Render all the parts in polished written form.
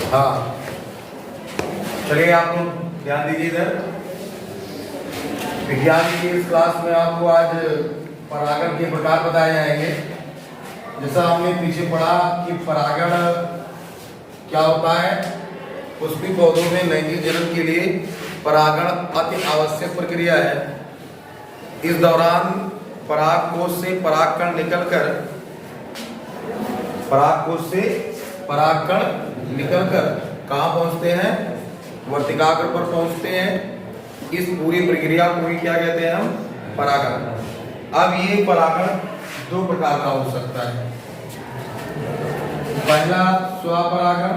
हाँ, चलिए आप लोग ध्यान दीजिए इधर। विज्ञान की इस क्लास में आपको आज परागण के प्रकार बताए जाएंगे। जैसा हमने पीछे पढ़ा कि परागण क्या होता है, पुष्पीय पौधों में लैंगिक जनन के लिए परागण अति आवश्यक प्रक्रिया है। इस दौरान परागकोश से परागकण निकलकर कहाँ पहुँचते हैं? वर्तिकाग्र पर पहुँचते हैं। इस पूरी प्रक्रिया को ही क्या कहते हैं? हम परागण। अब ये परागण दो प्रकार का हो सकता है। पहला स्वपरागण,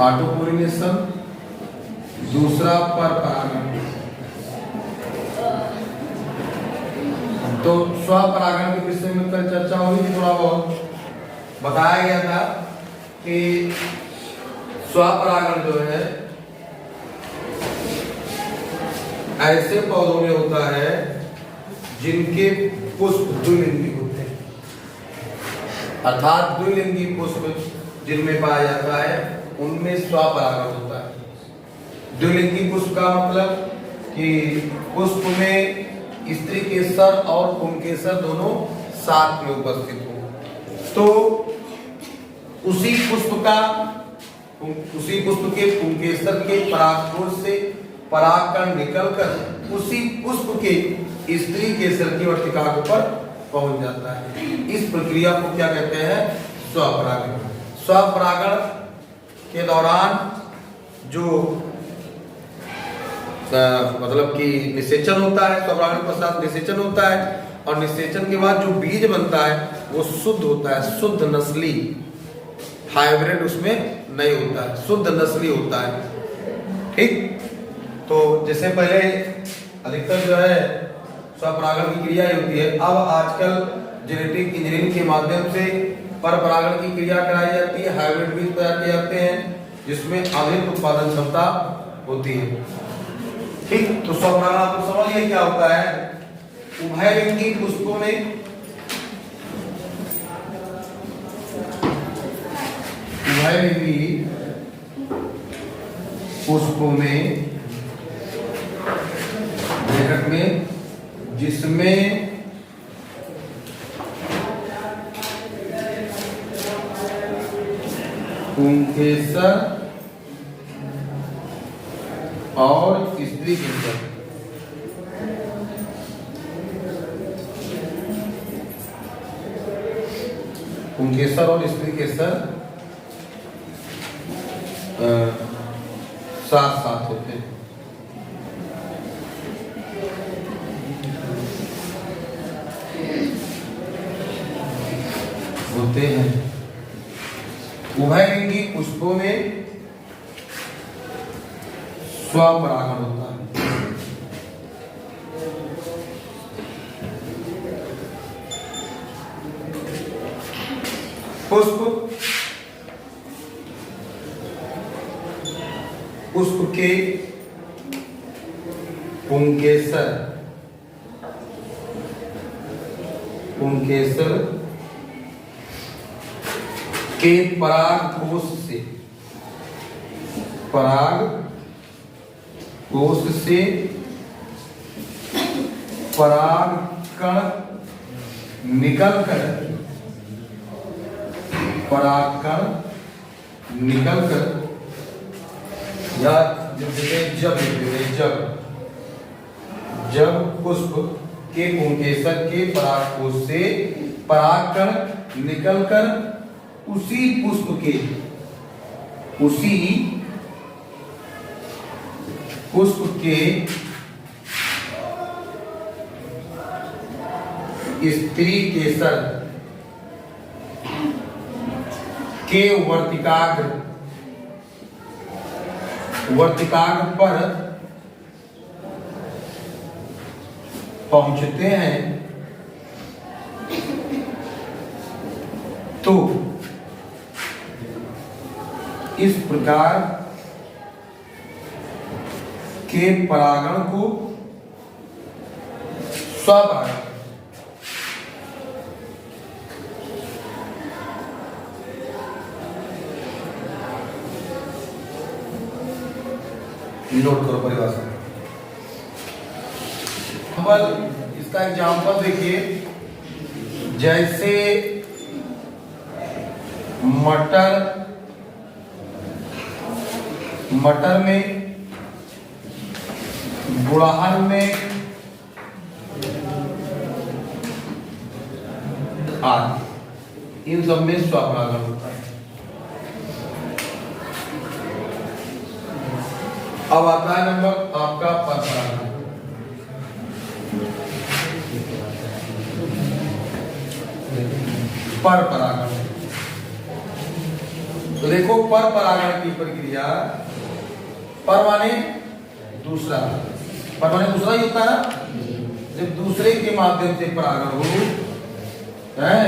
ऑटोपोलिनेशन। दूसरा परपरागण। तो स्वपरागण के विषय में कल चर्चा हुई थी, थोड़ा बहुत बताया गया था कि स्वपरागण जो है ऐसे पौधों में होता है जिनके पुष्प द्विलिंगी होते हैं, अर्थात द्विलिंगी पुष्प जिनमें पाया जाता है उनमें स्वपरागण होता है। द्विलिंगी पुष्प का मतलब कि पुष्प में स्त्री केसर और पुंकेसर दोनों साथ में उपस्थित हो, तो उसी पुष्प के पुंकेसर के परागकोश से परागकण निकलकर उसी पुष्प के स्त्री केसर की वर्तिकाग्र पर पहुंच जाता है। इस प्रक्रिया को क्या कहते हैं? स्वपरागण। स्वपरागण के दौरान जो मतलब कि निषेचन होता है, स्वपरागण के पश्चात निषेचन होता है, और निषेचन के बाद जो बीज बनता है वो शुद्ध होता है, शुद्ध नस्ली, हाइब्रिड उसमें नहीं होता है, शुद्ध नस्ली होता है। ठीक, तो जैसे पहले अधिकतर जो है स्वपरागण की क्रिया होती है, अब आजकल जेनेटिक इंजीनियरिंग के माध्यम से परपरागण की क्रिया कराई जाती है, हाइब्रिड बीज तैयार किए जाते हैं जिसमें अधिक उत्पादन क्षमता होती है। ठीक, तो स्वपरागण आपको समझिए क्या होता है। उभयलिंगी पुष्पों में ब्रैकेट में जिसमें पुंकेसर और स्त्री केसर पुंकेसर और स्त्री केसर साथ साथ होते हैं। उभयलिंगी पुष्पों में स्वपरागण होता है। पुष्प के पुंकेसर के परागकोश से परागकण निकलकर या जब पुष्प के पुंकेसर के परागकोश से परागकण निकलकर उसी पुष्प के स्त्री केसर के वर्तिकाग्र पर पहुंचते हैं, तो इस प्रकार के परागण को स्वपरागण नोट करो परिभाषा। इसका एग्जाम्पल देखिए, जैसे मटर में, गुड़हल में, आदि, इन सब में स्वपरागण होता है। अब आता है नंबर आपका परपरागण। परपरागण, तो देखो परपरागण की प्रक्रिया, पर माने दूसरा, पर माने दूसरा ही होता है ना, जब दूसरे के माध्यम से परागण हो है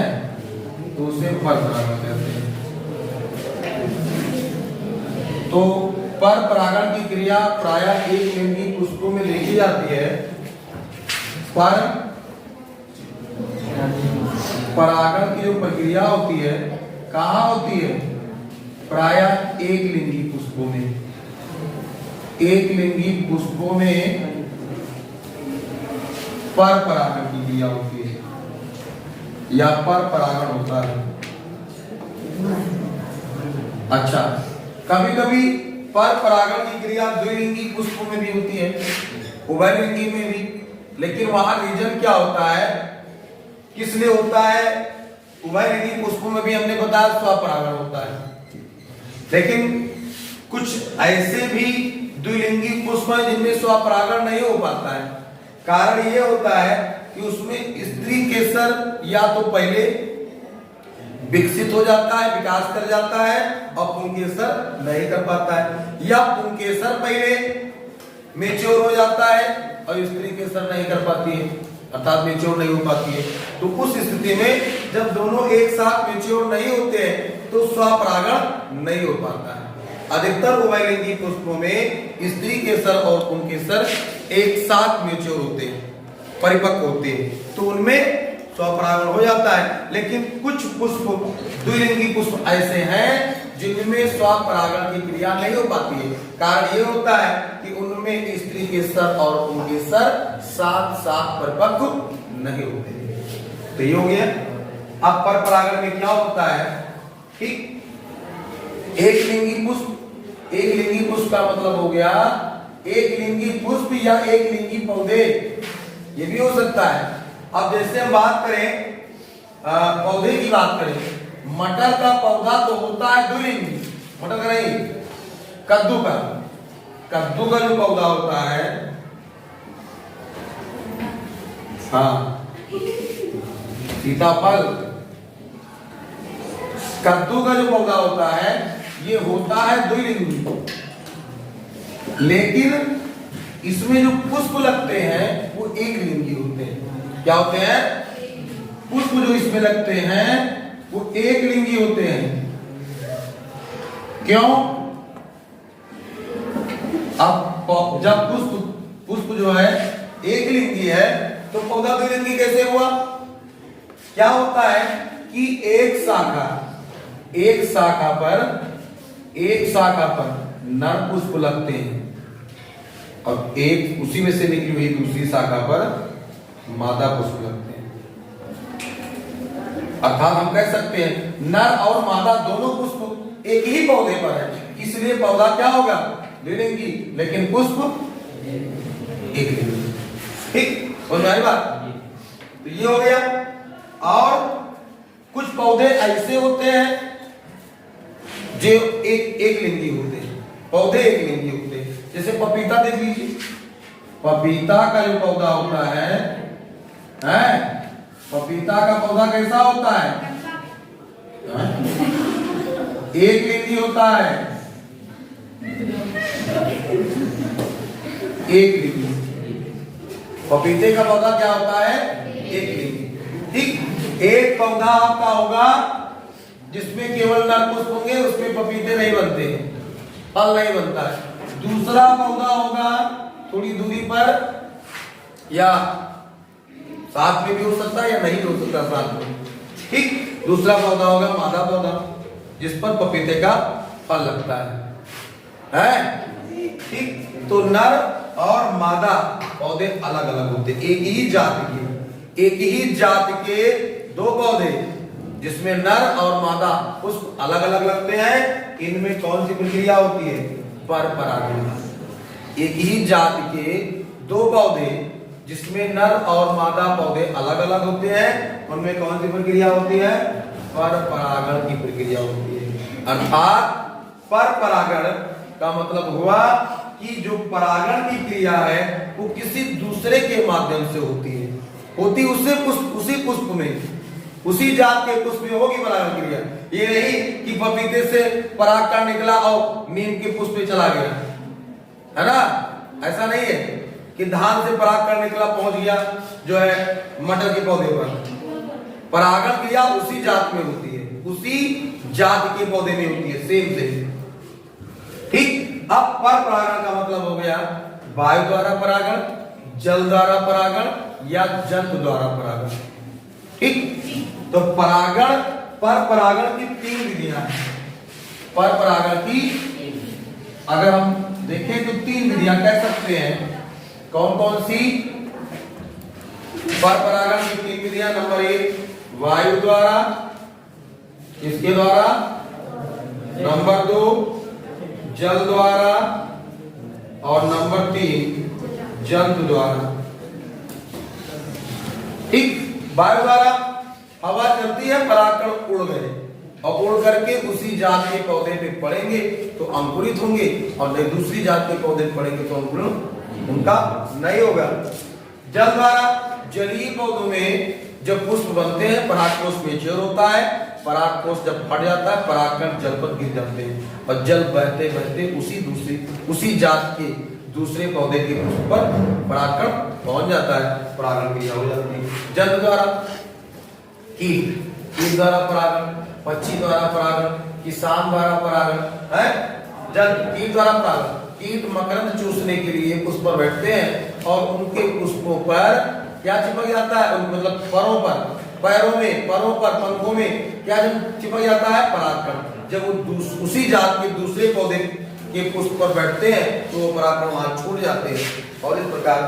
तो उसे परपरागण कहते हैं। तो परपरागण की क्रिया प्रायः एक लिंगी पुष्पों में देखी जाती है। पर परागण की जो प्रक्रिया होती है कहाँ होती है? प्रायः एक लिंगी पुष्पों में, एक लिंगी पुष्पों में पर परागण की क्रिया होती है या पर परागण होता है। अच्छा, कभी कभी पर परागण की क्रिया द्विलिंगी पुष्पों में भी होती है, उभयलिंगी में भी, लेकिन वहां रीजन क्या होता है, किस लिए होता है? उभयलिंगी पुष्पों में भी हमने बताया स्वपरागण होता है, लेकिन कुछ ऐसे भी द्विलिंगी पुष्प हैं जिनमें स्वपरागण नहीं हो पाता है। कारण ये होता है कि उसमें स्त्री केसर या तो पहले विकसित हो जाता है, विकास कर जाता है, और पुंकेसर नहीं कर पाता है, या पुंकेसर पहले मैच्योर हो जाता है और स्त्री केसर नहीं कर पाती है, अर्थात मैच्योर नहीं हो पाती है। तो उस स्थिति में जब दोनों एक साथ मैच्योर नहीं होते हैं तो स्वपरागण नहीं हो पाता है। अधिकतर उभयलिंगी पुष्पों में स्त्री केसर और पुंकेसर एक साथ मैच्योर होते हैं, परिपक्व होते हैं, तो उनमें स्वपरागण हो जाता है। लेकिन कुछ पुष्प, द्विलिंगी पुष्प ऐसे हैं जिनमें स्वपरागण की क्रिया नहीं हो पाती है। कारण ये होता है कि उनमें स्त्री केसर और पुंकेसर साथ साथ परिपक्व नहीं होते। तो ये हो गया। अब परपरागण में क्या होता है? ठीक, एक लिंगी पुष्प, एक लिंगी पुष्प का मतलब हो गया एक लिंगी पुष्प या एक लिंगी पौधे, ये भी हो सकता है। अब जैसे हम बात करें पौधे की बात करें, मटर का पौधा तो होता है द्विलिंगी, मटर का नहीं, कद्दू का, कद्दू का जो पौधा होता है, हाँ, सीताफल, कद्दू का जो पौधा होता है ये होता है द्विलिंगी, लेकिन इसमें जो पुष्प लगते हैं वो एक लिंगी होते हैं। क्या होते हैं? पुष्प जो इसमें लगते हैं वो एक लिंगी होते हैं। क्यों? अब जब पुष्प जो है एक लिंगी है तो पौधा द्विलिंगी कैसे हुआ? क्या होता है कि एक शाखा पर नर पुष्प लगते हैं और एक उसी में से निकली हुई दूसरी शाखा पर मादा पुष्प लगते हैं। अर्थात हम कह सकते हैं नर और मादा दोनों पुष्प एक ही पौधे पर है, इसलिए पौधा क्या होगा? द्विलिंगी, लेकिन पुष्प एक लिंगी। ठीक, समझ आई बात? तो ये हो गया। और कुछ पौधे ऐसे होते हैं जो एक लिंगी होते हैं, पौधे एक लिंगी होते हैं। जैसे पपीता देख लीजिए, पपीता का जो पौधा होता है, पपीता का पौधा कैसा होता है? एक लिंगी होता है, एक लिंगी। पपीते का पौधा क्या होता है? एक लिंगी। ठीक, एक पौधा आपका होगा जिसमें केवल नर पुष्प होंगे, उसमें पपीते नहीं बनते, फल नहीं बनता है। दूसरा पौधा होगा थोड़ी दूरी पर, या साथ में भी हो सकता है या नहीं हो सकता साथ में। ठीक, दूसरा पौधा होगा मादा पौधा जिस पर पपीते का फल लगता है। ठीक, तो नर और मादा पौधे अलग अलग होते हैं। एक ही जात के दो पौधे जिसमें नर और मादा पुष्प अलग अलग लगते हैं, इनमें कौन सी प्रक्रिया होती है? पर परागण। एक ही जात के दो पौधे जिसमें नर और मादा पौधे अलग अलग होते हैं, उनमें कौन सी प्रक्रिया होती है? पर परागण की प्रक्रिया होती है। अर्थात पर परागण का मतलब हुआ कि जो परागण की क्रिया है वो किसी दूसरे के माध्यम से होती उसी पुष्प में, उसी जात के पुष्प में होगी परागण क्रिया। ये नहीं कि पपीते से परागकण निकला और नीम के पुष्प पे चला गया, है ना? ऐसा नहीं है कि धान से परागकण निकला पहुंच गया जो है मटर के पौधे पर। परागण क्रिया उसी जात में होती है, उसी जात के पौधे में होती है, सेम। ठीक। अब पर परागण का मतलब हो गया वायु द्वारा परागण, जल द्वारा परागण या जंतु द्वारा परागण। ठीक। तो परागण, पर परागण की 3 विधियां हैं। पर परागण की अगर हम देखें तो 3 विधियां कह सकते हैं। कौन कौन सी पर परागण की 3 विधियां? नंबर 1 वायु द्वारा, इसके द्वारा। नंबर 2 जल द्वारा और नंबर 3 जंतु द्वारा। ठीक। वायु द्वारा हवा चलती है, परागकण उड़ गए और उड़ करके उसी जात के पौधे पे पड़ेंगे तो अंकुरित होंगे, और नहीं दूसरी जात के पौधे पड़ेंगे तो अंकुरण उनका नहीं होगा। जल द्वारा जलीय पौधों में जब पुष्प बनते हैं, परागकोश मैच्योर होता है, परागकोश जब फट जाता है, परागकण जल पर गिर जाते हैं और जल बहते बहते उसी जात के दूसरे पौधे के पुष्प पर परागकण पहुंच जाता है, परागण क्रिया हो जाती है। जल द्वारा कीट द्वारा परागण, पक्षी द्वारा परागण, किसान द्वारा परागण है। जल कीट द्वारा परागण, कीट मकरंद चूसने के लिए पुष्प पर बैठते हैं और उनके पुष्पों पर क्या चिपक जाता है? मतलब परों पर, पैरों में, परों पर, पंखों में क्या चिपक जाता है? परागकण। जब वो उसी जात के दूसरे पौधे के पुष्प पर बैठते हैं तो वो परागकण वहां छूट जाते हैं और इस प्रकार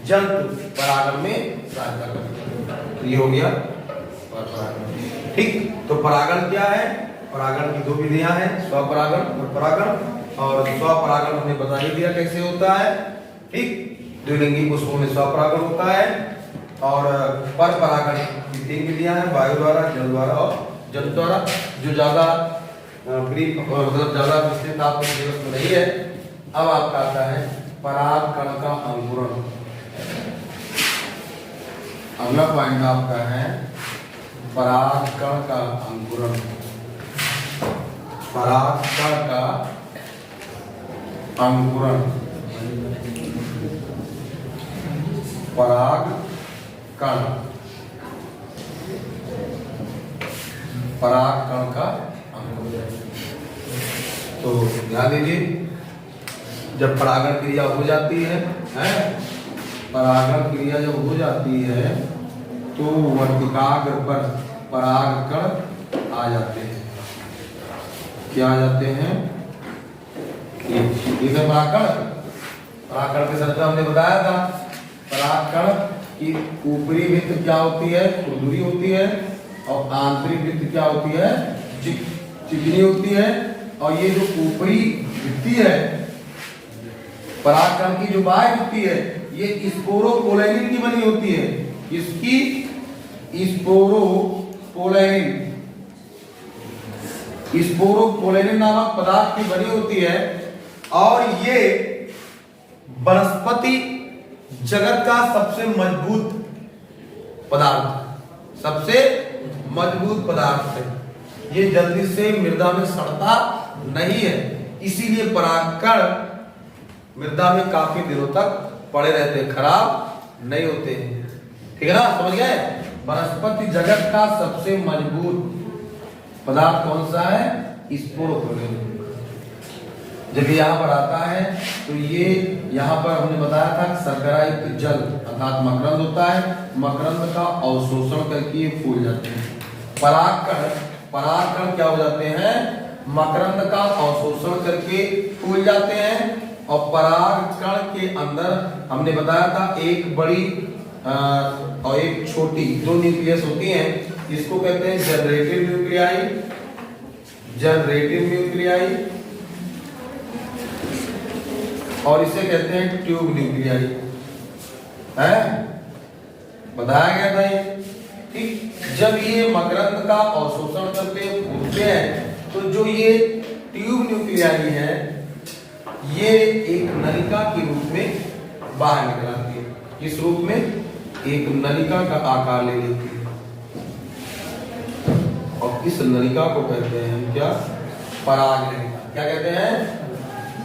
जंतु परागण में सहायता करते हैं। ये हो गया परागण। ठीक। तो परागण क्या है? परागण की 2 विधियां हैं, स्वपरागण और परागण। और स्वपरागण हमने बता ही दिया कैसे होता है। ठीक। द्विलिंगी पुष्पों में स्वपरागण होता है और पर परागण की 3 विधियां हैं, वायु द्वारा, जल द्वारा और जंतु द्वारा। जो ज्यादा ब्रीफ मतलब ज्यादा विस्तृत आपको सिलेबस में नहीं है। अब आपका आता है परागकण का अंकुरण। अगला पॉइंट आपका है परागकण का अंकुरण। परागकण का अंकुरण, परागकण, परागकण का अंकुरण। तो ध्यान दीजिए, जब परागण क्रिया हो जाती है, परागण क्रिया जब हो जाती है तो वर्तिकाग्र पर परागकण आ जाते हैं। क्या आ जाते हैं? ये परागकण, परागकण के संदर्भ में हमने बताया था परागकण की ऊपरी भित्ति क्या होती है? खुरदुरी होती है और आंतरिक भित्ति क्या होती है? चिकनी होती है। और ये जो ऊपरी भित्ति है परागकण की, जो बाह्य भित्ति है, ये स्पोरोपोलेनिन की बनी होती है। इसकी स्पोरोपोलेनिन नामक पदार्थ की बनी होती है और ये वनस्पति जगत का सबसे मजबूत पदार्थ है। ये जल्दी से मृदा में सड़ता नहीं है, इसीलिए परागकण मृदा में काफी दिनों तक पड़े रहते हैं, खराब नहीं होते हैं। ठीक है ना, समझ गए? वनस्पति जगत का सबसे मजबूत पदार्थ कौन सा है? स्पोरोपोलेनिन। जब यहाँ पर आता है तो ये यहाँ पर हमने बताया था शर्करा युक्त जल अर्थात मकरंद होता है, मकरंद का अवशोषण करके ये फूल जाते हैं। परागकण क्या हो जाते हैं? मकरंद का अवशोषण करके फूल जाते हैं और परागकण के अंदर हमने बताया था एक बड़ी और एक छोटी दो न्यूक्लियस होती हैं। इसको कहते हैं जनरेटिव न्यूक्लियाई, जनरेटिव न्यूक्लियाई, और इसे कहते हैं ट्यूब न्यूक्लियाई। है बताया गया था ये। ठीक, जब ये मकरंद का अवशोषण करके उठते हैं तो जो ये ट्यूब न्यूक्लियाई है ये एक नलिका के रूप में बाहर निकल आती है। इस रूप में एक नलिका का आकार ले लेती है और इस नलिका को कहते हैं हम क्या? पराग नलिका। क्या कहते हैं?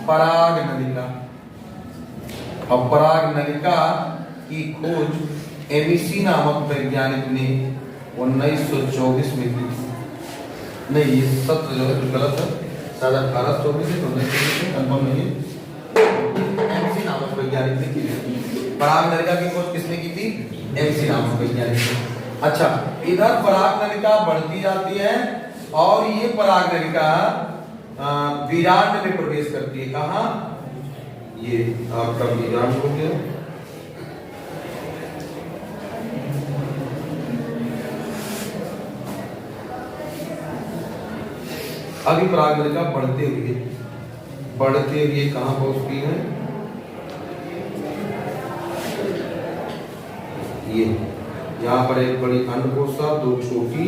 पराग नलिका। और पराग नलिका की खोज एमिसी नामक वैज्ञानिक ने 1924 में की थी। नहीं, ये सत्र जो है गलत है, शायद 1824 से 1924 में, कंफर्म नहीं है। एमिसी नामक वैज्ञानिक ने की थी। पराग नलिका की खोज किसने की थी? एमिसी नामक वैज्ञानिक ने। अच्छा, इधर पराग नलिका बढ़ती जाती है और ये पराग नलिका वीरांड में प्रवेश करती है। कहाँ? ये आपका वीरांड हो गया। अभी पराग नलिका बढ़ते हुए कहाँ पहुंचती है? ये यहाँ पर एक बड़ी अंडकोशिका, दो छोटी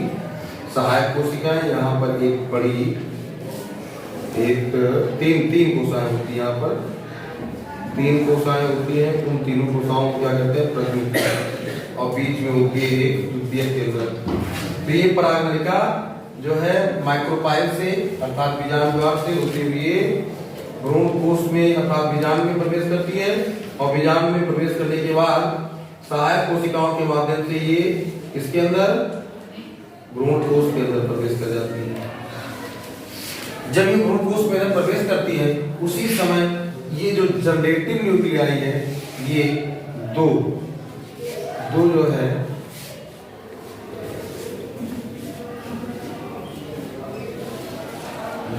सहायक कोशिकाएं, यहाँ पर एक बड़ी, एक तीन कोशिकाएं होती है। यहाँ पर 3 कोशिकाएं होती हैं। उन तीनों कोशिकाओं को क्या कहते हैं? प्रजनक। और बीच में होती है एक द्वितीयक केंद्रक। तो ये पराग नलिका जो है माइक्रोपाइल से अर्थात बीजाणु द्वार से होते हुए भ्रूणकोश में अर्थात बीजाणु में प्रवेश करती है और बीजाणु में प्रवेश करने के बाद सहायक कोशिकाओं के माध्यम से ये इसके अंदर भ्रूणकोश के अंदर प्रवेश कर जाती है। जब ये भ्रूणकोश में अंदर प्रवेश करती है उसी समय ये जो जनरेटिव न्यूक्लियाई है ये दो जो है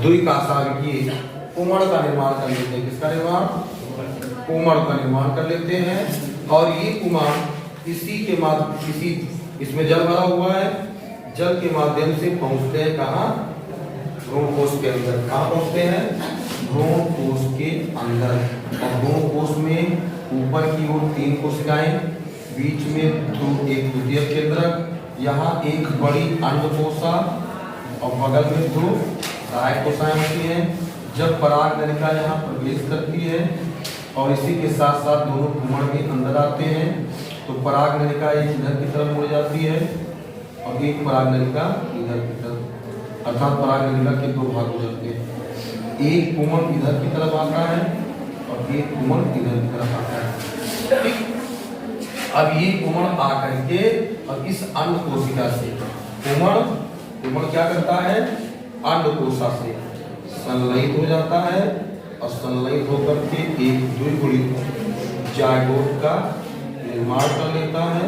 द्विकाशाग्रीय कुमड़ का निर्माण कर लेते हैं। किसका निर्माण? कुमड़ का निर्माण कर लेते हैं। और ये कुमड़ इसी के इसमें जल भरा हुआ है, जल के माध्यम से पहुंचते हैं कहाँ? भ्रूणकोश के अंदर। कहाँ पहुंचते हैं? भ्रूणकोश के अंदर। और भ्रूणकोश में ऊपर की ओर 3 कोशिकाएं, बीच में एक द्वितीयक केंद्रक, यहाँ एक बड़ी अंडकोशिका और बगल में 2 सहायक कोशिकाएं होती हैं। जब पराग नलिका यहाँ प्रवेश करती है और इसी के साथ साथ दोनों कुमड़ भी अंदर आते हैं तो पराग नलिका एक इधर की तरफ मुड़ जाती है और एक पराग नलिका इधर की तरफ, अर्थात पराग नलिका के 2 भाग हो जाते हैं। एक कुमड़ इधर की तरफ आता है और एक कुमड़ इधर की तरफ आता है। ठीक, अब ये कुमड़ आकर के और इस अंड कोशिका से कुमड़ क्या करता है? अंड कोशिका से संलयित हो जाता है और संलयित होकर के एक द्विगुणित जायगोट का निर्माण कर लेता है।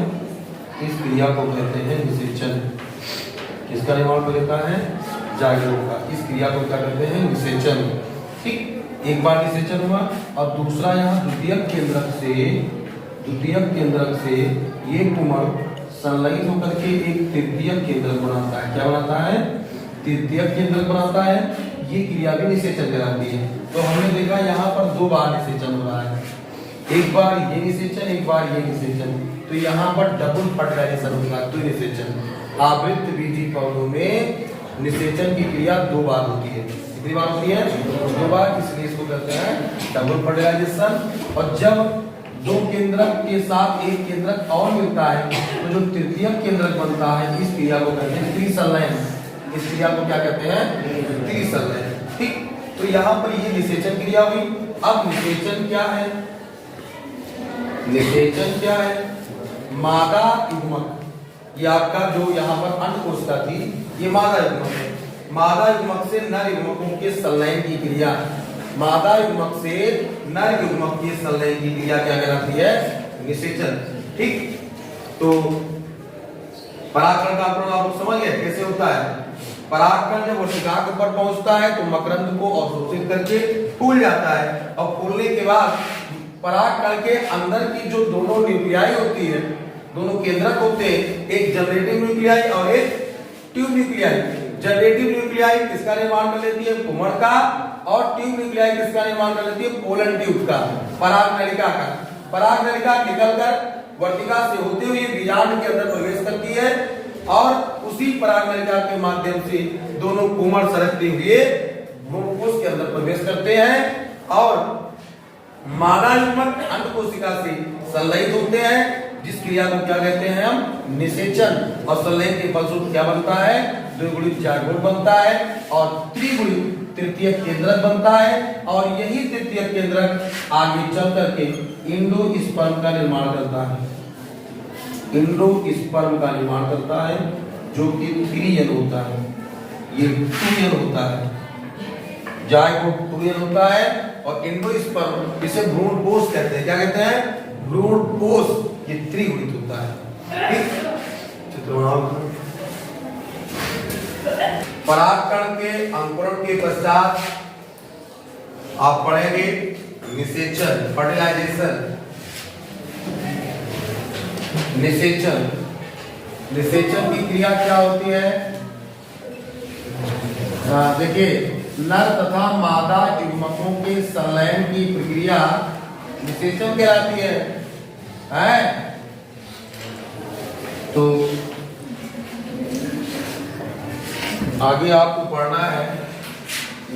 इस क्रिया को कहते हैं निषेचन। किसका निर्माण कर लेता है? जायगोट का। इस क्रिया को क्या कहते हैं? निषेचन। ठीक, एक बार निषेचन हुआ और दूसरा यहाँ द्वितीयक केंद्रक से ये कुमड़ संलयित होकर के एक तृतीयक केंद्रक बनाता है। क्या बनाता है? तृतीयक केंद्रक बनाता है। ये क्रिया भी निषेचन कहलाती है। तो हमने देखा यहाँ पर 2 बार निषेचन हो रहा है, एक बार ये निषेचन, एक बार ये निषेचन। तो यहाँ पर डबल फर्टिलाइजेशन होगा, द्विनिषेचन। आवृत्त बीजी पौधों में निषेचन की क्रिया 2 बार होती है। कितनी बार होती है? 2 बार, इसलिए इसको कहते हैं डबल फर्टिलाइजेशन। और जब 2 केंद्रक के साथ एक केंद्रक और मिलता है तो जो तृतीयक केंद्रक बनता है इस क्रिया को कहते हैं त्रिसंलयन। इस क्रिया को क्या कहते हैं? त्रिसंलयन। ठीक, तो यहाँ पर ये निषेचन क्रिया हुई। अब निषेचन क्या है? निषेचन क्या है? मादा युग्मक, ये आपका जो यहाँ पर अंडकोशिका थी ये मादा युग्मक है। मादा युग्मक से नर युग्मकों के संलयन की क्रिया, मादा युग्मक से नर युग्मक के संलयन की क्रिया क्या कहलाती है? निषेचन। ठीक, तो परागकण का अंकुरण आप लोग समझ गए कैसे होता है? परागकण जब वर्षिका के ऊपर पहुंचता है तो मकरंद को अवशोषित करके फूल जाता है और फूलने के बाद परागकण के अंदर की जो दोनों न्यूक्लियाई होती है, दोनों केंद्रक होते हैं, एक जनरेटिव न्यूक्लियाई और एक ट्यूब न्यूक्लियाई। जनरेटिव न्यूक्लियाई किसका निर्माण कर लेती है? कुमड़ का। और ट्यूब न्यूक्लियाई किसका निर्माण कर लेती है? पोलन ट्यूब का, पराग नलिका का। पराग नलिका निकलकर वर्तिका से होते हुए बीजांड के अंदर प्रवेश करती है और उसी पराग नलिका के माध्यम से दोनों कुमड़ सरकते हुए भ्रूणकोश के अंदर प्रवेश करते हैं और मादा युग्मक अंड कोशिका से संलयित होते हैं, जिस क्रिया को क्या कहते हैं हम? निषेचन। और संलयन के फलस्वरूप क्या बनता है? द्विगुणित जायगोट बनता है और त्रिगुणित तृतीय केंद्रक बनता है और यही तृतीय केंद्रक आगे चल करके इंडोस्पर्म का निर्माण करता है। इंडोस्पर्म का निर्माण करता है जो कि त्रियन होता है, ये टूयन होता है, जायगोट टूयन होता है और इंडोस्पर्म इसे भ्रूणकोश कहते हैं। क्या कहते हैं? भ्रूणकोश। ये त्रिगुणित होता है। ठीक, चित्र परागकण के अंकुरण के पश्चात आप पढ़ेंगे निषेचन, फर्टिलाइजेशन। निषेचन, निषेचन की क्रिया क्या होती है? देखिए, नर तथा मादा युग्मकों के संलयन की प्रक्रिया निषेचन कहलाती है? तो आगे आपको पढ़ना है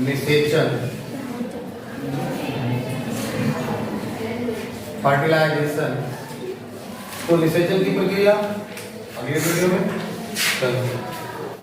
निषेचन, फर्टिलाइजेशन। तो निषेचन की प्रक्रिया अगले वीडियो में चलो।